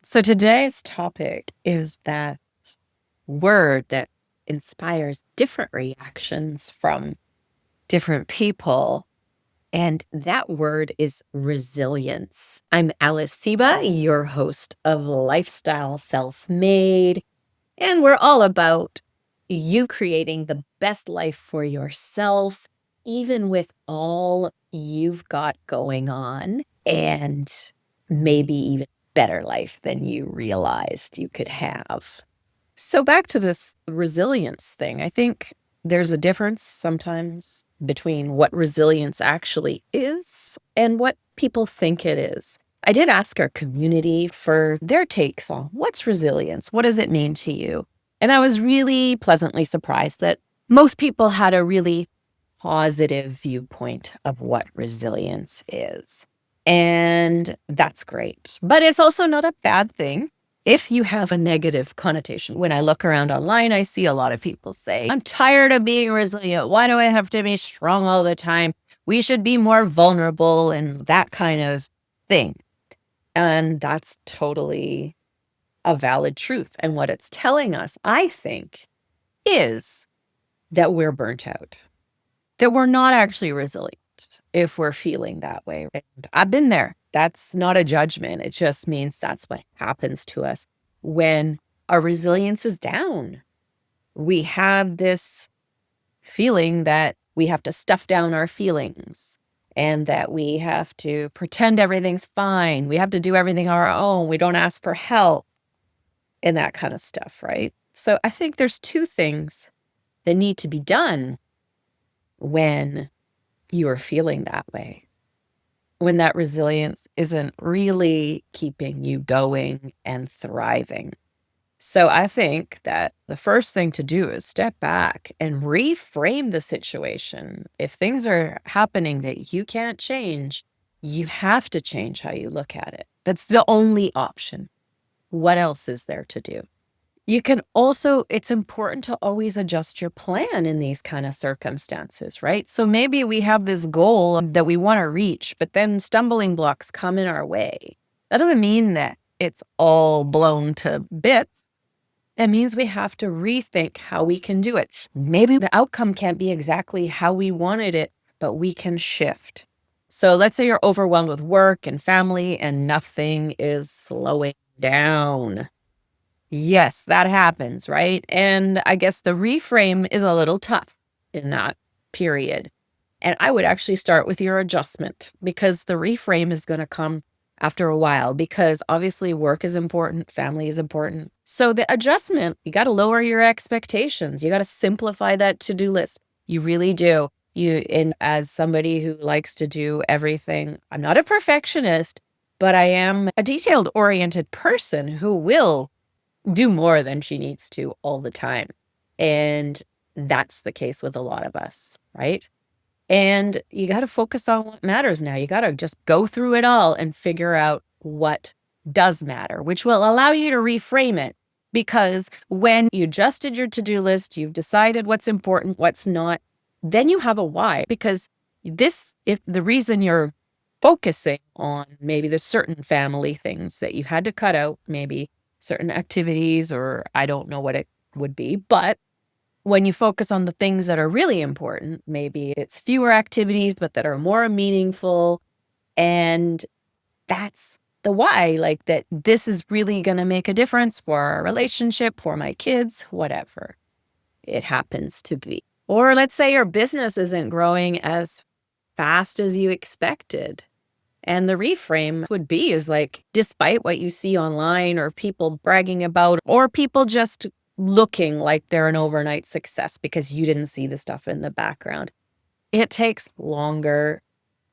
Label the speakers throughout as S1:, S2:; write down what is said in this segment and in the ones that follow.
S1: So today's topic is that word that inspires different reactions from different people. And that word is resilience. I'm Alice Seba, your host of Lifestyle Self-Made, and we're all about you creating the best life for yourself, even with all you've got going on, and maybe even better life than you realized you could have. So back to this resilience thing. I think there's a difference sometimes between what resilience actually is and what people think it is. I did ask our community for their takes on what's resilience? What does it mean to you? And I was really pleasantly surprised that most people had a really positive viewpoint of what resilience is. And that's great. But it's also not a bad thing if you have a negative connotation. When I look around online, I see a lot of people say, I'm tired of being resilient. Why do I have to be strong all the time? We should be more vulnerable and that kind of thing. And that's totally a valid truth. And what it's telling us, I think, is that we're burnt out, that we're not actually resilient if we're feeling that way. And I've been there. That's not a judgment. It just means that's what happens to us when our resilience is down. We have this feeling that we have to stuff down our feelings and that we have to pretend everything's fine. We have to do everything on our own. We don't ask for help and that kind of stuff, right? So I think there's two things that need to be done when you are feeling that way, when that resilience isn't really keeping you going and thriving. So I think that the first thing to do is step back and reframe the situation. If things are happening that you can't change, you have to change how you look at it. That's the only option. What else is there to do? You can also, it's important to always adjust your plan in these kind of circumstances, right? So maybe we have this goal that we want to reach, but then stumbling blocks come in our way. That doesn't mean that it's all blown to bits. It means we have to rethink how we can do it. Maybe the outcome can't be exactly how we wanted it, but we can shift. So let's say you're overwhelmed with work and family and nothing is slowing down. Yes, that happens, right? And I guess the reframe is a little tough in that period. And I would actually start with your adjustment because the reframe is going to come after a while because obviously work is important, family is important. So the adjustment, you got to lower your expectations. You got to simplify that to-do list. You really do. And as somebody who likes to do everything, I'm not a perfectionist, but I am a detailed oriented person who will do more than she needs to all the time. And that's the case with a lot of us, right? And you got to focus on what matters now. You got to just go through it all and figure out what does matter, which will allow you to reframe it. Because when you adjusted your to-do list, you've decided what's important, what's not, then you have a why. Because if the reason you're focusing on maybe the certain family things that you had to cut out, maybe certain activities, or I don't know what it would be, but when you focus on the things that are really important, maybe it's fewer activities, but that are more meaningful. And that's the why, like that this is really going to make a difference for our relationship, for my kids, whatever it happens to be. Or let's say your business isn't growing as fast as you expected. And the reframe would be is like, despite what you see online or people bragging about, or people just looking like they're an overnight success because you didn't see the stuff in the background, it takes longer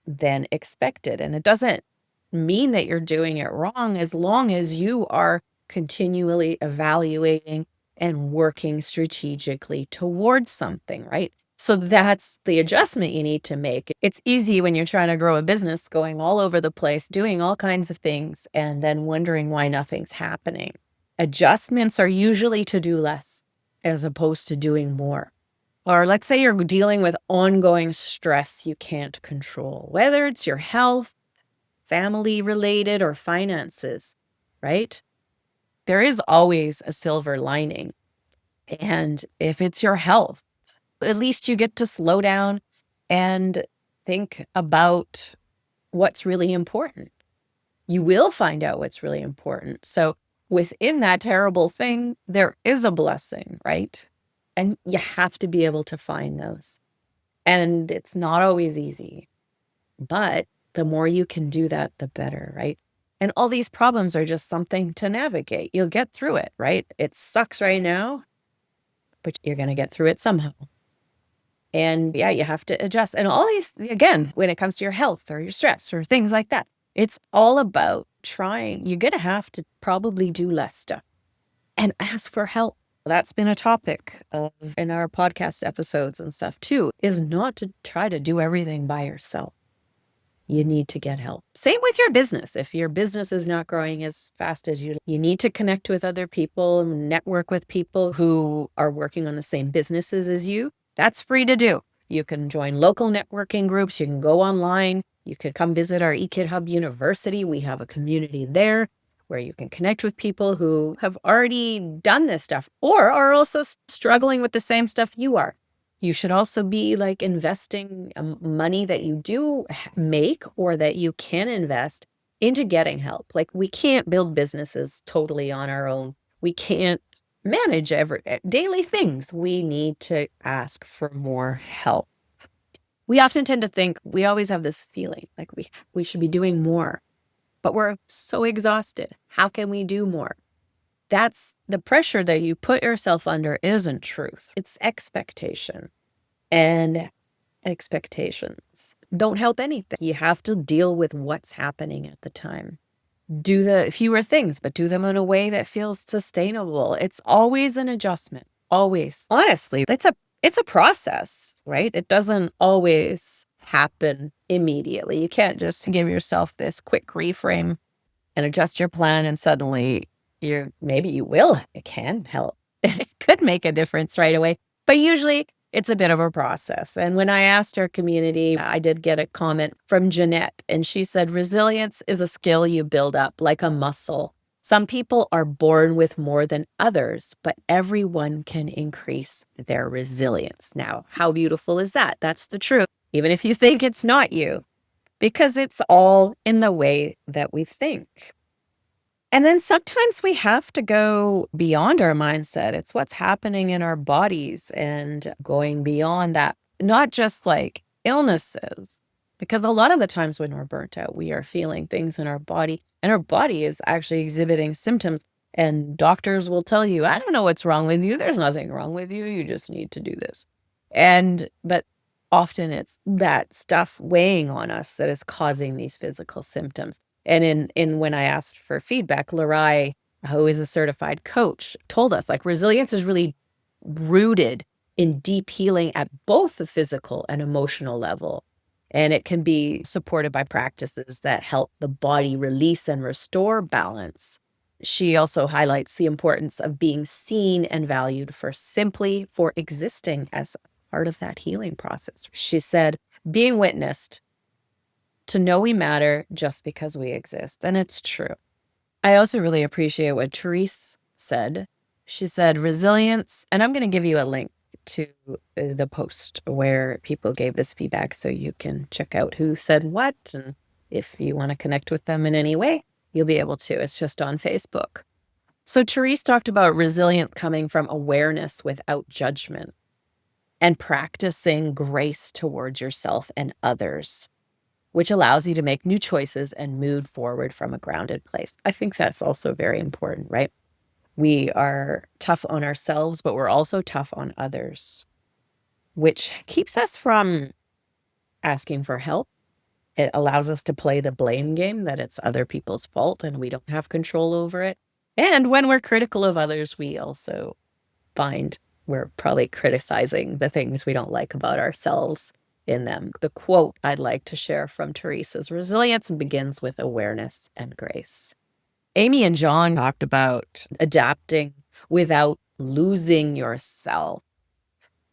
S1: than expected. And it doesn't mean that you're doing it wrong as long as you are continually evaluating and working strategically towards something, right? So that's the adjustment you need to make. It's easy when you're trying to grow a business, going all over the place, doing all kinds of things, and then wondering why nothing's happening. Adjustments are usually to do less as opposed to doing more. Or let's say you're dealing with ongoing stress you can't control, whether it's your health, family related, or finances, right? there is always a silver lining. And if it's your health, at least you get to slow down and think about what's really important. You will find out what's really important. So within that terrible thing, there is a blessing, right? And you have to be able to find those. And it's not always easy, but the more you can do that, the better, right? And all these problems are just something to navigate. You'll get through it, right? It sucks right now, but you're going to get through it somehow. And yeah, you have to adjust. And all these, again, when it comes to your health or your stress or things like that, it's all about trying. You're going to have to probably do less stuff and ask for help. That's been a topic in our podcast episodes and stuff too, is not to try to do everything by yourself. You need to get help. Same with your business. If your business is not growing as fast as you need to connect with other people, network with people who are working on the same businesses as you. That's free to do. You can join local networking groups. You can go online. You could come visit our eKid Hub University. We have a community there where you can connect with people who have already done this stuff or are also struggling with the same stuff you are. You should also be like investing money that you do make or that you can invest into getting help. Like we can't build businesses totally on our own. We can't manage daily things. We need to ask for more help. We often tend to think we always have this feeling like we should be doing more, but we're so exhausted. How can we do more? That's the pressure that you put yourself under isn't truth. It's expectation. And expectations don't help anything. You have to deal with what's happening at the time. Do the fewer things, but do them in a way that feels sustainable. It's always an adjustment. Always. Honestly, it's a process, right? It doesn't always happen immediately. You can't just give yourself this quick reframe and adjust your plan and suddenly maybe it can help. It could make a difference right away. But usually it's a bit of a process. And when I asked our community, I did get a comment from Jeanette, and she said, resilience is a skill you build up like a muscle. Some people are born with more than others, but everyone can increase their resilience. Now, how beautiful is that? That's the truth, even if you think it's not you, because it's all in the way that we think. And then sometimes we have to go beyond our mindset. It's what's happening in our bodies and going beyond that, not just like illnesses, because a lot of the times when we're burnt out, we are feeling things in our body and our body is actually exhibiting symptoms. And doctors will tell you, I don't know what's wrong with you. There's nothing wrong with you. You just need to do this. But often it's that stuff weighing on us that is causing these physical symptoms. And in when I asked for feedback, Larai, who is a certified coach, told us like resilience is really rooted in deep healing at both the physical and emotional level. And it can be supported by practices that help the body release and restore balance. She also highlights the importance of being seen and valued for existing as part of that healing process. She said, being witnessed, to know we matter just because we exist. And it's true. I also really appreciate what Therese said. She said resilience, and I'm going to give you a link to the post where people gave this feedback so you can check out who said what. And if you want to connect with them in any way, you'll be able to. It's just on Facebook. So Therese talked about resilience coming from awareness without judgment and practicing grace towards yourself and others, which allows you to make new choices and move forward from a grounded place. I think that's also very important, right? We are tough on ourselves, but we're also tough on others, which keeps us from asking for help. It allows us to play the blame game that it's other people's fault and we don't have control over it. And when we're critical of others, we also find we're probably criticizing the things we don't like about ourselves in them. The quote I'd like to share from Teresa's resilience begins with awareness and grace. Amy and John talked about adapting without losing yourself.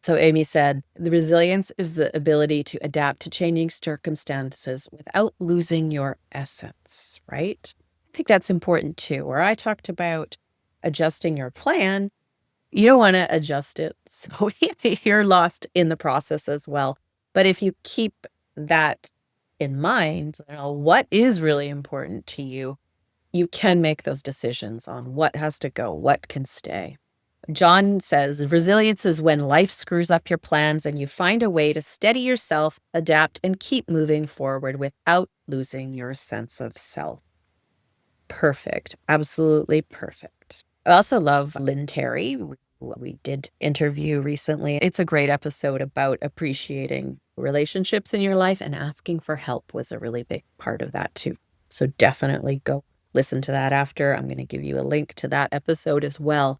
S1: So Amy said, the resilience is the ability to adapt to changing circumstances without losing your essence, right? I think that's important too. Where I talked about adjusting your plan, you don't want to adjust it so you're lost in the process as well. But if you keep that in mind, what is really important to you, you can make those decisions on what has to go, what can stay. John says, resilience is when life screws up your plans and you find a way to steady yourself, adapt, and keep moving forward without losing your sense of self. Perfect. Absolutely perfect. I also love Lynn Terry, who we did interview recently. It's a great episode about appreciating relationships in your life, and asking for help was a really big part of that too. So definitely go listen to that after. I'm going to give you a link to that episode as well.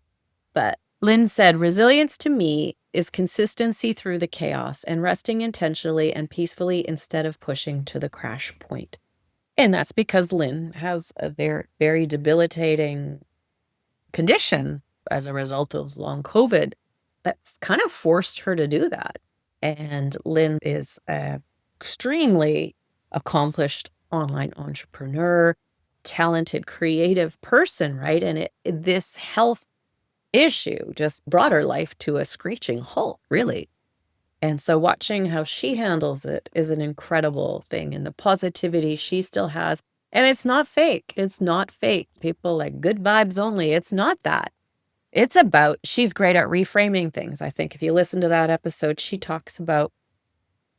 S1: But Lynn said, resilience to me is consistency through the chaos and resting intentionally and peacefully instead of pushing to the crash point. And that's because Lynn has a very, very debilitating condition as a result of long COVID that kind of forced her to do that. And Lynn is an extremely accomplished online entrepreneur, talented, creative person, right? And this health issue just brought her life to a screeching halt, really. And so watching how she handles it is an incredible thing, and the positivity she still has. And it's not fake. It's not fake. People like good vibes only. It's not that. It's about, she's great at reframing things. I think if you listen to that episode, she talks about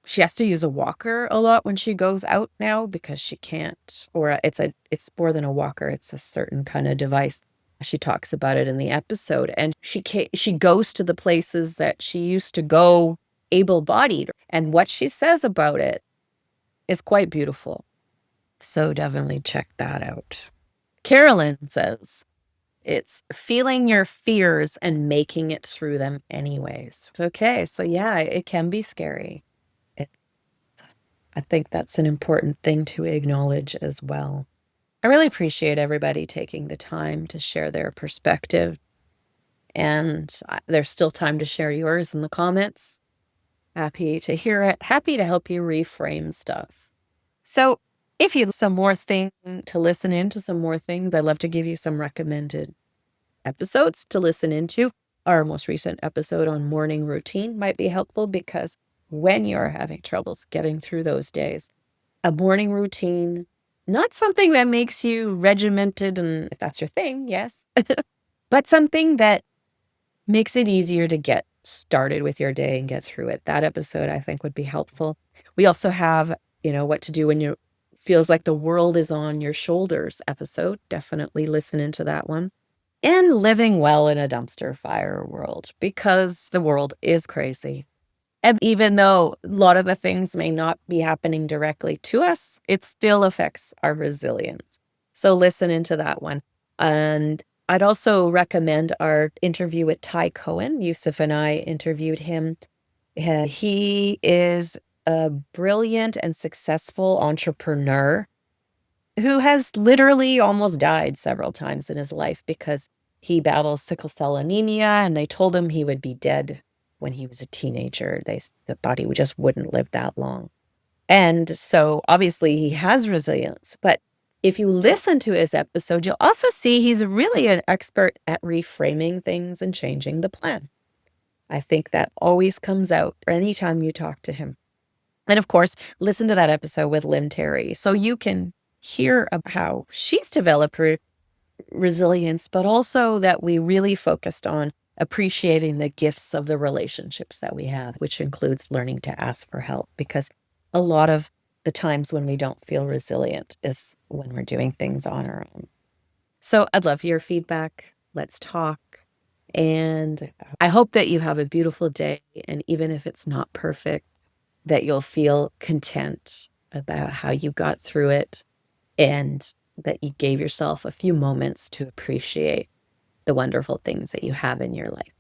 S1: she has to use a walker a lot when she goes out now because she can't, or it's more than a walker. It's a certain kind of device. She talks about it in the episode, and she goes to the places that she used to go able-bodied, and what she says about it is quite beautiful. So definitely check that out. Carolyn says, it's feeling your fears and making it through them anyways. Okay, so yeah, it can be scary. I think that's an important thing to acknowledge as well. I really appreciate everybody taking the time to share their perspective, and there's still time to share yours in the comments. Happy to hear it. Happy to help you reframe stuff. So if you some more thing to listen into, some more things, I'd love to give you some recommended episodes to listen into. Our most recent episode on morning routine might be helpful, because when you're having troubles getting through those days, a morning routine, not something that makes you regimented, and if that's your thing, yes, but something that makes it easier to get started with your day and get through it. That episode, I think, would be helpful. We also have, what to do when you feels like the world is on your shoulders episode. Definitely listen into that one. And living well in a dumpster fire world, because the world is crazy. And even though a lot of the things may not be happening directly to us, it still affects our resilience. So listen into that one. And I'd also recommend our interview with Ty Cohen. Yusuf and I interviewed him. He is a brilliant and successful entrepreneur who has literally almost died several times in his life because he battles sickle cell anemia, and they told him he would be dead when he was a teenager. They thought he just wouldn't live that long. And so obviously he has resilience, but if you listen to his episode, you'll also see he's really an expert at reframing things and changing the plan. I think that always comes out anytime you talk to him. And of course, listen to that episode with Lynn Terry so you can hear about how she's developed resilience, but also that we really focused on appreciating the gifts of the relationships that we have, which includes learning to ask for help, because a lot of the times when we don't feel resilient is when we're doing things on our own. So I'd love your feedback. Let's talk. And I hope that you have a beautiful day. And even if it's not perfect, that you'll feel content about how you got through it, and that you gave yourself a few moments to appreciate the wonderful things that you have in your life.